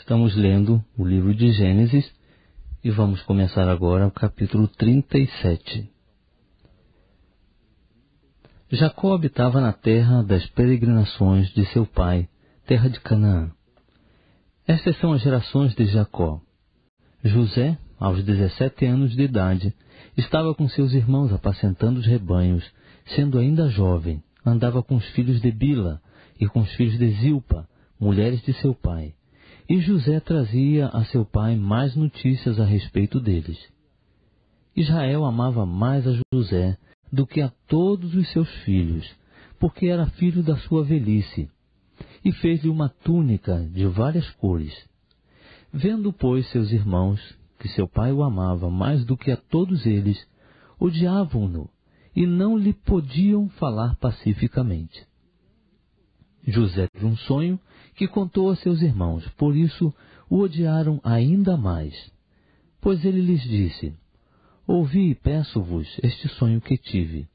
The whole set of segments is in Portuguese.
Estamos lendo o livro de Gênesis e vamos começar agora o capítulo 37. Jacó habitava na terra das peregrinações de seu pai, terra de Canaã. Estas são as gerações de Jacó. José, aos 17 anos de idade, estava com seus irmãos apacentando os rebanhos, sendo ainda jovem, andava com os filhos de Bila e com os filhos de Zilpa, mulheres de seu pai. E José trazia a seu pai mais notícias a respeito deles. Israel amava mais a José do que a todos os seus filhos, porque era filho da sua velhice, e fez-lhe uma túnica de várias cores. Vendo, pois, seus irmãos, que seu pai o amava mais do que a todos eles, odiavam-no e não lhe podiam falar pacificamente. José teve um sonho que contou a seus irmãos, por isso o odiaram ainda mais. Pois ele lhes disse: Ouvi e peço-vos este sonho que tive.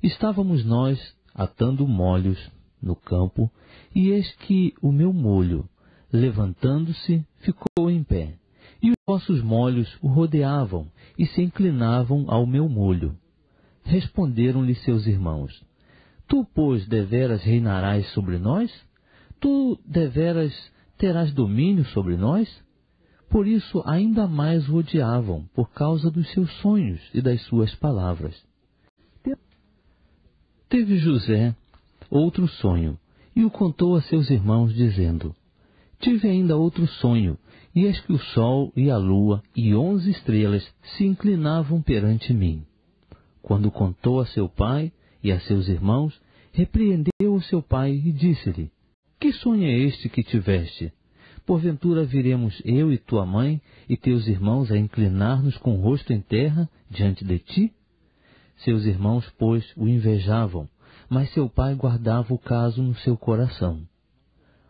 Estávamos nós atando molhos no campo, e eis que o meu molho, levantando-se, ficou em pé, e os vossos molhos o rodeavam e se inclinavam ao meu molho. Responderam-lhe seus irmãos: Tu, pois, deveras reinarás sobre nós? Tu deveras terás domínio sobre nós? Por isso ainda mais o odiavam, por causa dos seus sonhos e das suas palavras. Teve José outro sonho, e o contou a seus irmãos, dizendo: Tive ainda outro sonho, e eis que o sol e a lua e 11 estrelas se inclinavam perante mim. Quando contou a seu pai e a seus irmãos, repreendeu o seu pai e disse-lhe: Que sonho é este que tiveste? Porventura viremos eu e tua mãe e teus irmãos a inclinar-nos com o rosto em terra diante de ti? Seus irmãos, pois, o invejavam, mas seu pai guardava o caso no seu coração.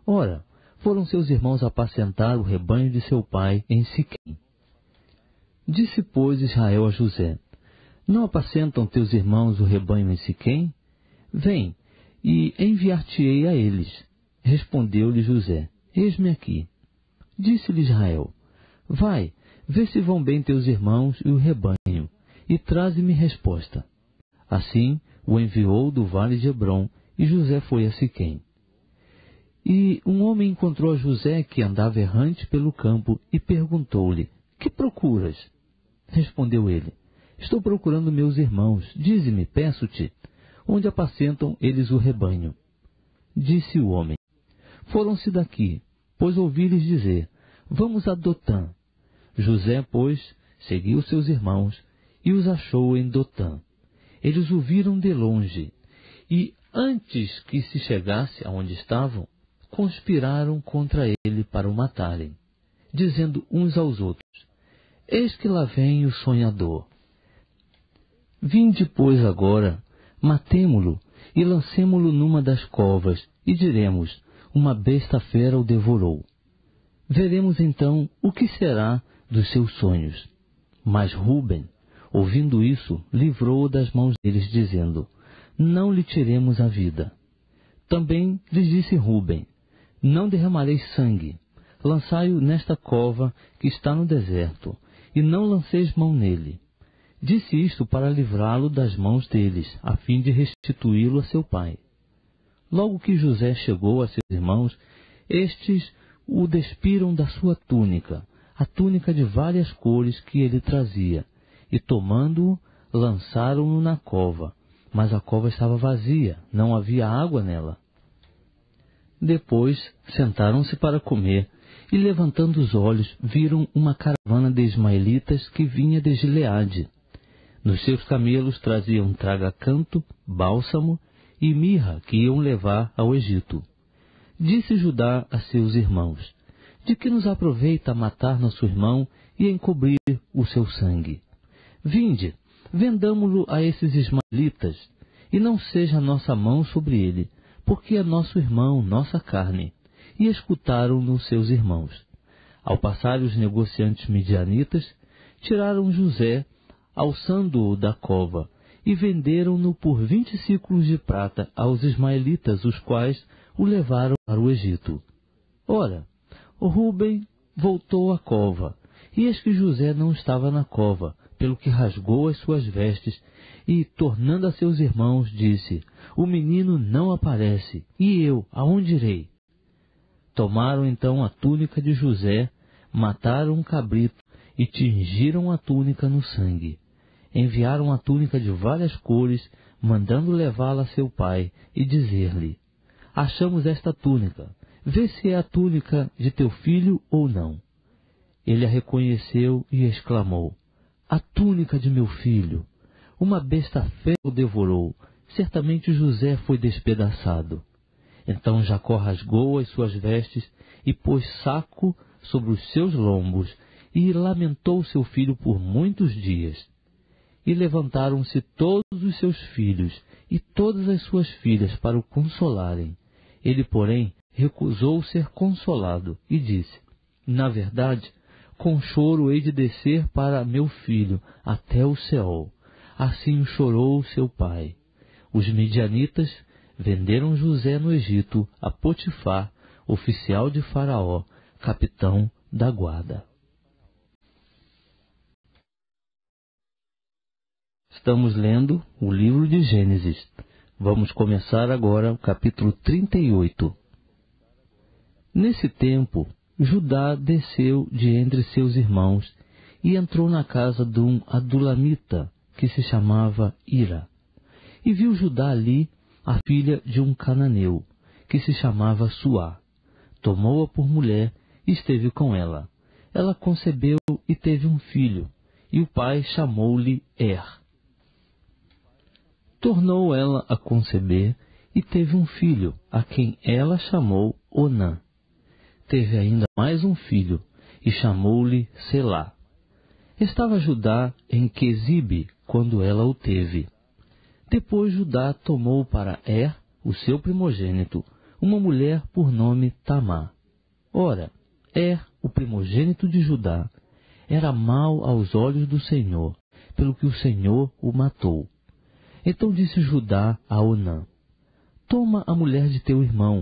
Ora, foram seus irmãos apacentar o rebanho de seu pai em Siquém. Disse, pois, Israel a José: Não apacentam teus irmãos o rebanho em Siquém? Vem, e enviar-te-ei a eles. Respondeu-lhe José: Eis-me aqui. Disse-lhe Israel: Vai, vê se vão bem teus irmãos e o rebanho, e traze-me resposta. Assim o enviou do vale de Hebrom, e José foi a Siquém. E um homem encontrou a José, que andava errante pelo campo, e perguntou-lhe: Que procuras? Respondeu ele: Estou procurando meus irmãos. Dize-me, peço-te, onde apacentam eles o rebanho? Disse o homem: Foram-se daqui, pois ouvi-lhes dizer: Vamos a Dotã. José, pois, seguiu seus irmãos e os achou em Dotã. Eles o viram de longe, e antes que se chegasse aonde estavam, conspiraram contra ele para o matarem, dizendo uns aos outros: Eis que lá vem o sonhador. Vinde, pois, agora, matemo-lo e lancemo-lo numa das covas, e diremos: Uma besta fera o devorou. Veremos então o que será dos seus sonhos. Mas Ruben, ouvindo isso, livrou-o das mãos deles, dizendo: Não lhe tiremos a vida. Também lhes disse Ruben: Não derramareis sangue. Lançai-o nesta cova que está no deserto, e não lanceis mão nele. Disse isto para livrá-lo das mãos deles, a fim de restituí-lo a seu pai. Logo que José chegou a seus irmãos, estes o despiram da sua túnica, a túnica de várias cores que ele trazia, e tomando-o, lançaram-no na cova, mas a cova estava vazia, não havia água nela. Depois sentaram-se para comer, e levantando os olhos, viram uma caravana de ismaelitas que vinha de Gileade. Nos seus camelos traziam traga-canto, bálsamo e mirra que iam levar ao Egito. Disse Judá a seus irmãos: De que nos aproveita matar nosso irmão e encobrir o seu sangue? Vinde, vendamo-lo a esses ismaelitas, e não seja nossa mão sobre ele, porque é nosso irmão, nossa carne. E escutaram-no seus irmãos. Ao passarem os negociantes midianitas, tiraram José, alçando-o da cova, e venderam-no por 20 siclos de prata aos ismaelitas, os quais o levaram para o Egito. Ora, Rúben voltou à cova, e eis que José não estava na cova, pelo que rasgou as suas vestes, e, tornando a seus irmãos, disse: O menino não aparece, e eu, aonde irei? Tomaram então a túnica de José, mataram um cabrito, e tingiram a túnica no sangue. Enviaram a túnica de várias cores, mandando levá-la a seu pai, e dizer-lhe: Achamos esta túnica, vê se é a túnica de teu filho ou não. Ele a reconheceu e exclamou: A túnica de meu filho! Uma besta feia o devorou, certamente José foi despedaçado. Então Jacó rasgou as suas vestes e pôs saco sobre os seus lombos, e lamentou seu filho por muitos dias. E levantaram-se todos os seus filhos e todas as suas filhas para o consolarem. Ele, porém, recusou ser consolado e disse: Na verdade, com choro hei de descer para meu filho até o Seol. Assim chorou seu pai. Os midianitas venderam José no Egito a Potifar, oficial de Faraó, capitão da guarda. Estamos lendo o livro de Gênesis. Vamos começar agora o capítulo 38. Nesse tempo, Judá desceu de entre seus irmãos e entrou na casa de um adulamita, que se chamava Ira. E viu Judá ali a filha de um cananeu, que se chamava Suá. Tomou-a por mulher e esteve com ela. Ela concebeu e teve um filho, e o pai chamou-lhe Tornou ela a conceber e teve um filho, a quem ela chamou Onã. Teve ainda mais um filho, e chamou-lhe Selá. Estava Judá em Quezibe, quando ela o teve. Depois Judá tomou para o seu primogênito, uma mulher por nome Tamar. Ora, o primogênito de Judá, era mau aos olhos do Senhor, pelo que o Senhor o matou. Então disse Judá a Onã: Toma a mulher de teu irmão,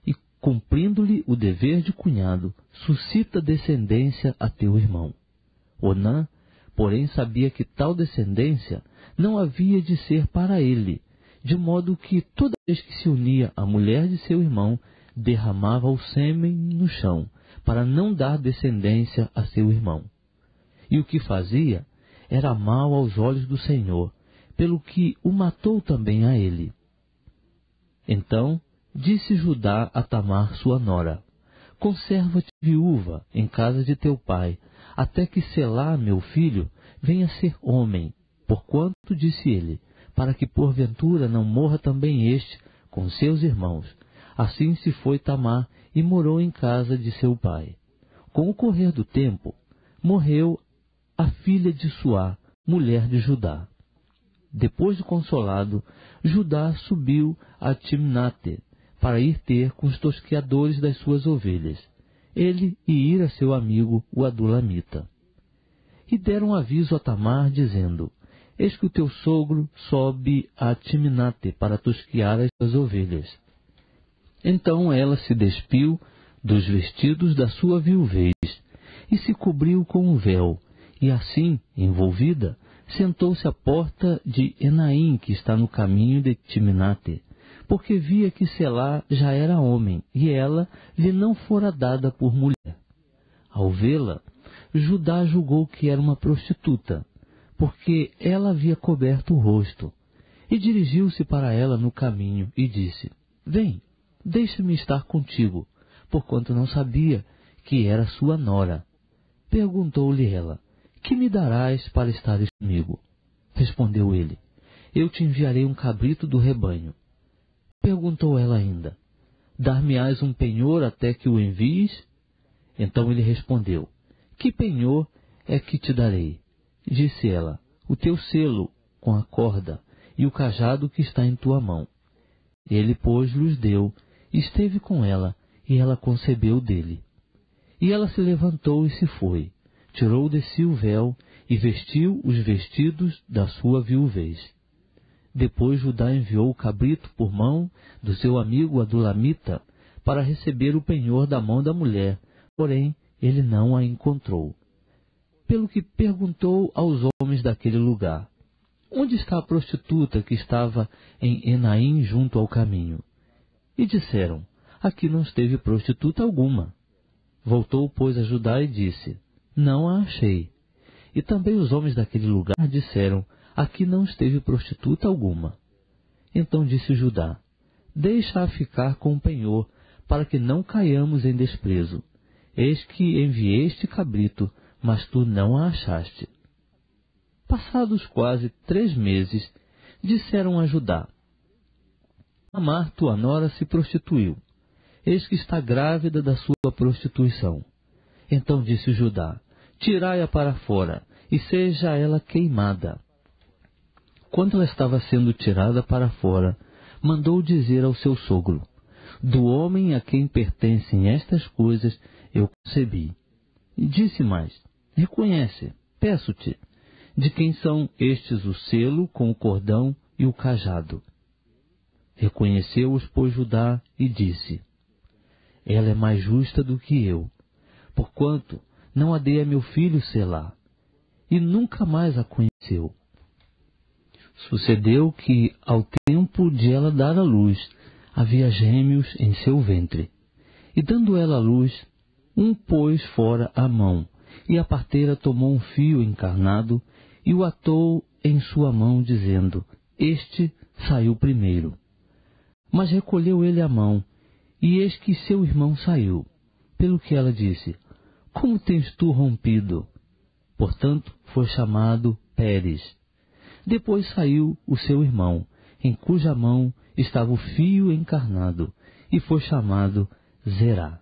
e, cumprindo-lhe o dever de cunhado, suscita descendência a teu irmão. Onã, porém, sabia que tal descendência não havia de ser para ele, de modo que toda vez que se unia à mulher de seu irmão, derramava o sêmen no chão, para não dar descendência a seu irmão. E o que fazia era mal aos olhos do Senhor, pelo que o matou também a ele. Então disse Judá a Tamar sua nora: Conserva-te viúva em casa de teu pai, até que Selá, meu filho, venha ser homem, porquanto, disse ele, para que porventura não morra também este com seus irmãos. Assim se foi Tamar e morou em casa de seu pai. Com o correr do tempo, morreu a filha de Suá, mulher de Judá. Depois de consolado, Judá subiu a Timnate para ir ter com os tosqueadores das suas ovelhas, ele e Ira seu amigo, o adulamita. E deram aviso a Tamar, dizendo: Eis que o teu sogro sobe a Timnate para tosquear as suas ovelhas. Então ela se despiu dos vestidos da sua viuvez e se cobriu com um véu, e assim, envolvida, sentou-se à porta de Enaim, que está no caminho de Timnate, porque via que Selá já era homem, e ela lhe não fora dada por mulher. Ao vê-la, Judá julgou que era uma prostituta, porque ela havia coberto o rosto, e dirigiu-se para ela no caminho e disse: Vem, deixa-me estar contigo, porquanto não sabia que era sua nora. Perguntou-lhe ela: Que me darás para estares comigo? Respondeu ele: Eu te enviarei um cabrito do rebanho. Perguntou ela ainda: Dar-me-ás um penhor até que o envies? Então ele respondeu: Que penhor é que te darei? Disse ela: O teu selo com a corda e o cajado que está em tua mão. Ele, pois, lhes deu, e esteve com ela, e ela concebeu dele. E ela se levantou e se foi, tirou de si o véu e vestiu os vestidos da sua viuvez. Depois Judá enviou o cabrito por mão do seu amigo adulamita para receber o penhor da mão da mulher, porém ele não a encontrou. Pelo que perguntou aos homens daquele lugar: onde está a prostituta que estava em Enaim junto ao caminho? E disseram: aqui não esteve prostituta alguma. Voltou, pois, a Judá e disse: não a achei. E também os homens daquele lugar disseram: aqui não esteve prostituta alguma. Então disse Judá: deixa-a ficar com o penhor, para que não caiamos em desprezo. Eis que enviei este cabrito, mas tu não a achaste. Passados quase 3 meses, disseram a Judá: Tamar, tua nora, se prostituiu. Eis que está grávida da sua prostituição. Então disse Judá: tirai-a para fora, e seja ela queimada. Quando ela estava sendo tirada para fora, mandou dizer ao seu sogro: do homem a quem pertencem estas coisas eu concebi. E disse mais: reconhece, peço-te, de quem são estes o selo com o cordão e o cajado. Reconheceu-os, pois, Judá, e disse: ela é mais justa do que eu, porquanto não a dei a meu filho Selá, e nunca mais a conheceu. Sucedeu que, ao tempo de ela dar à luz, havia gêmeos em seu ventre. E dando ela à luz, um pôs fora a mão, e a parteira tomou um fio encarnado e o atou em sua mão, dizendo: este saiu primeiro. Mas recolheu ele a mão, e eis que seu irmão saiu. Pelo que ela disse: como tens tu rompido? Portanto, foi chamado Pérez. Depois saiu o seu irmão, em cuja mão estava o fio encarnado, e foi chamado Zerá.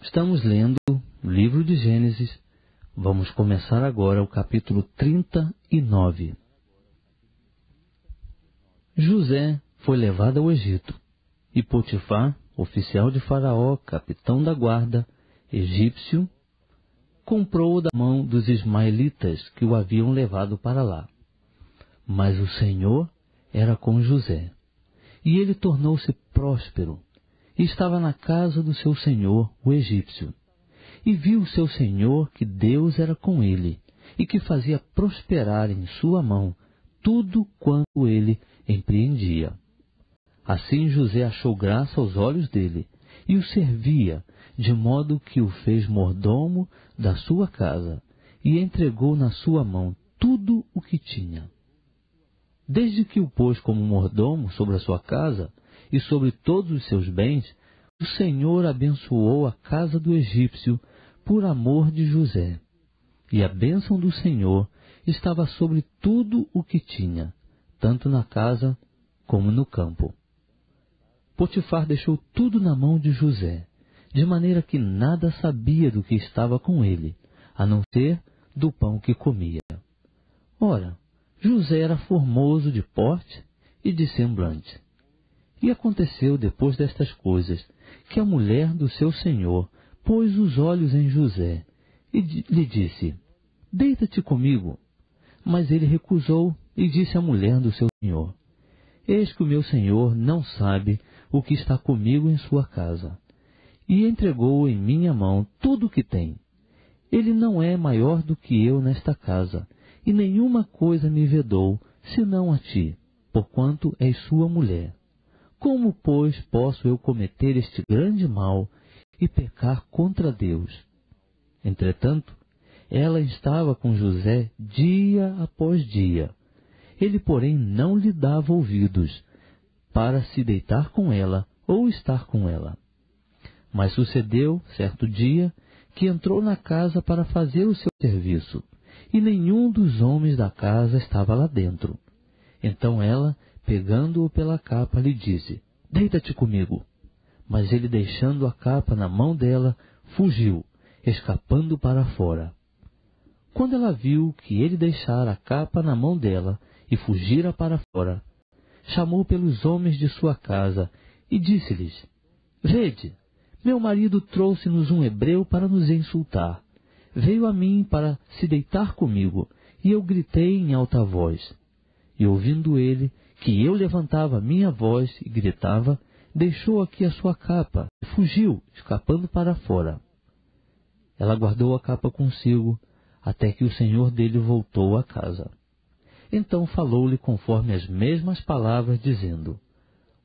Estamos lendo o livro de Gênesis. Vamos começar agora o capítulo 39. José foi levado ao Egito, e Potifar, oficial de Faraó, capitão da guarda, egípcio, comprou-o da mão dos ismaelitas que o haviam levado para lá. Mas o Senhor era com José, e ele tornou-se próspero, e estava na casa do seu senhor, o egípcio. E viu o seu senhor que Deus era com ele, e que fazia prosperar em sua mão tudo quanto ele empreendia. Assim José achou graça aos olhos dele, e o servia, de modo que o fez mordomo da sua casa, e entregou na sua mão tudo o que tinha. Desde que o pôs como mordomo sobre a sua casa e sobre todos os seus bens, o Senhor abençoou a casa do egípcio por amor de José. E a bênção do Senhor estava sobre tudo o que tinha, tanto na casa como no campo. Potifar deixou tudo na mão de José, de maneira que nada sabia do que estava com ele, a não ser do pão que comia. Ora, José era formoso de porte e de semblante. E aconteceu, depois destas coisas, que a mulher do seu senhor pôs os olhos em José e lhe disse: deita-te comigo. Mas ele recusou e disse à mulher do seu senhor: eis que o meu senhor não sabe o que está comigo em sua casa, e entregou em minha mão tudo o que tem. Ele não é maior do que eu nesta casa, e nenhuma coisa me vedou, senão a ti, porquanto és sua mulher. Como, pois, posso eu cometer este grande mal e pecar contra Deus? Entretanto, ela estava com José dia após dia. Ele, porém, não lhe dava ouvidos para se deitar com ela ou estar com ela. Mas sucedeu, certo dia, que entrou na casa para fazer o seu serviço, e nenhum dos homens da casa estava lá dentro. Então ela, pegando-o pela capa, lhe disse: deita-te comigo. Mas ele, deixando a capa na mão dela, fugiu, escapando para fora. Quando ela viu que ele deixara a capa na mão dela e fugira para fora, chamou pelos homens de sua casa e disse-lhes: vede, meu marido trouxe-nos um hebreu para nos insultar. Veio a mim para se deitar comigo, e eu gritei em alta voz. E ouvindo ele que eu levantava minha voz e gritava, deixou aqui a sua capa e fugiu, escapando para fora. Ela guardou a capa consigo, até que o senhor dele voltou à casa. Então falou-lhe conforme as mesmas palavras, dizendo: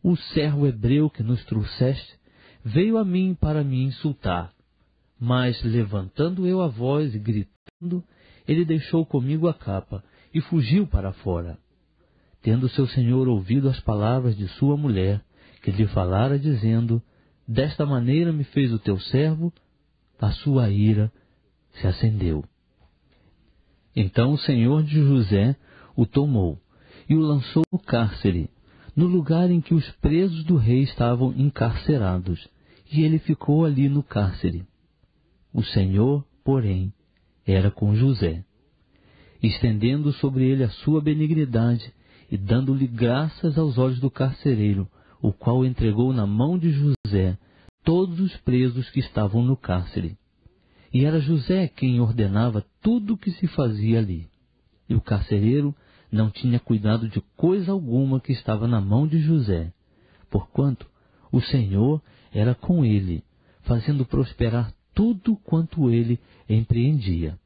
O servo hebreu que nos trouxeste veio a mim para me insultar. Mas, levantando eu a voz e gritando, ele deixou comigo a capa e fugiu para fora. Tendo seu senhor ouvido as palavras de sua mulher, que lhe falara, dizendo: Desta maneira me fez o teu servo, a sua ira se acendeu. Então o senhor de José o tomou e o lançou no cárcere, no lugar em que os presos do rei estavam encarcerados, e ele ficou ali no cárcere. O Senhor, porém, era com José, estendendo sobre ele a sua benignidade e dando-lhe graças aos olhos do carcereiro, o qual entregou na mão de José todos os presos que estavam no cárcere. E era José quem ordenava tudo o que se fazia ali. E o carcereiro não tinha cuidado de coisa alguma que estava na mão de José, porquanto o Senhor era com ele, fazendo prosperar tudo quanto ele empreendia.